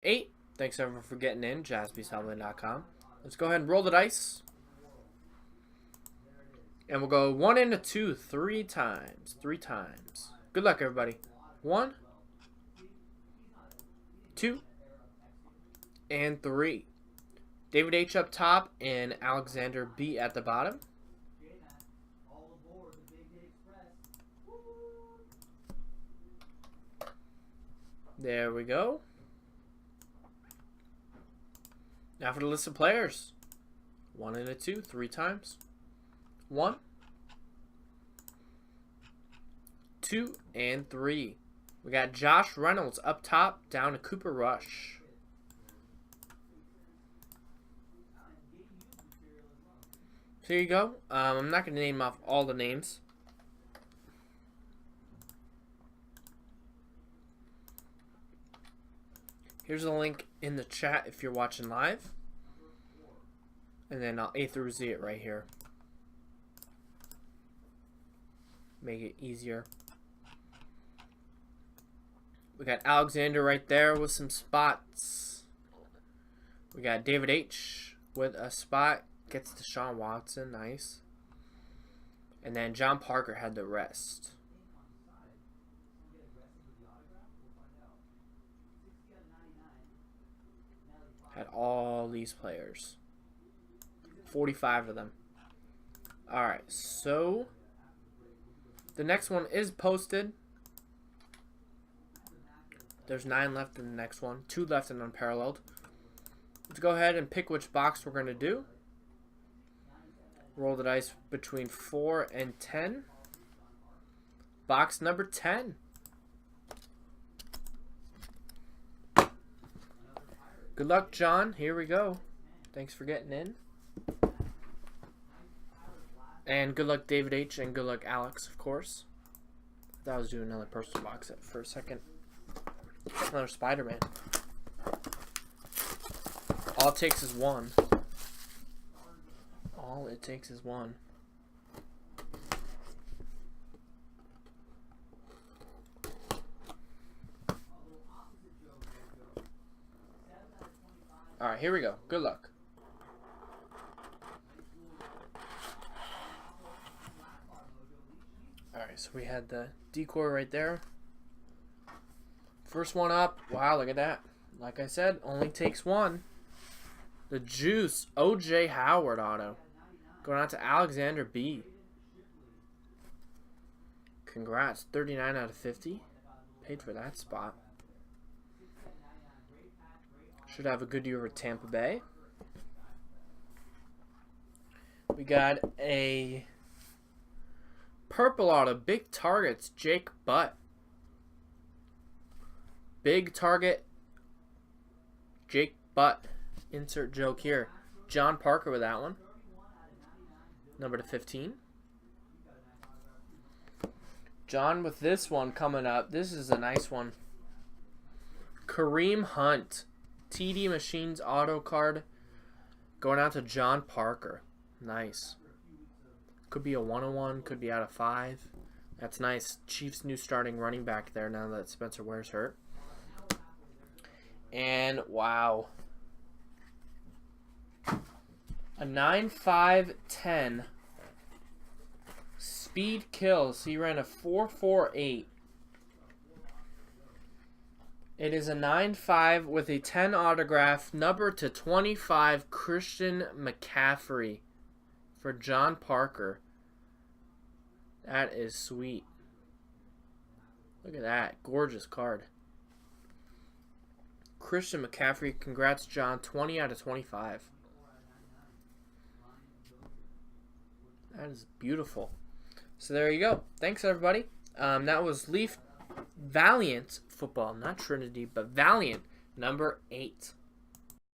8. Thanks everyone for getting in. jaspysvaliant.com. Let's go ahead and roll the dice. And we'll go 1 and a 2 3 times. 3 times. Good luck, everybody. 1, 2, and 3. David H up top and Alexander B at the bottom. There we go. Now for the list of players. 1 and a 2 3 times. 1, 2, and 3. We got Josh Reynolds up top, down to Cooper Rush. So here you go. I'm not going to name off all the names. Here's a link in the chat if you're watching live. And then I'll A through Z it right here. Make it easier. We got Alexander right there with some spots. We got David H with a spot. Gets to Deshaun Watson. Nice. And then John Parker had the rest. Had all these players. 45 of them. Alright, so the next one is posted. There's 9 left in the next one. 2 left in unparalleled. Let's go ahead and pick which box we're going to do. Roll the dice between 4 and 10. Box number 10. Good luck, John. Here we go. Thanks for getting in. And good luck, David H. And good luck, Alex, of course. I thought I was doing another personal box for a second. Another Spider-Man. All it takes is one. All it takes is one. Alright, here we go. Good luck. Alright, so we had the decoy right there. First one up. Wow, look at that. Like I said, only takes one. The Juice O.J. Howard auto. Going out to Alexander B. Congrats. 39 out of 50. Paid for that spot. Should have a good year with Tampa Bay. We got a purple auto. Big targets. Jake Butt. Big target. Jake Butt. Insert joke here. John Parker with that one. Number to 15. John with this one coming up. This is a nice one. Kareem Hunt. TD Machines auto card. Going out to John Parker. Nice. Could be a 101. Could be out of 5. That's nice. Chiefs' new starting running back there now that Spencer Ware's hurt. And wow. A 9.5.10 speed kills. He ran a 4.48. It is a 9.5 with a 10 autograph, number to 25, Christian McCaffrey for John Parker. That is sweet. Look at that. Gorgeous card. Christian McCaffrey. Congrats, John. 20 out of 25. That is beautiful. So there you go. Thanks, everybody. That was Valiant football. Not Trinity, but Valiant number 8.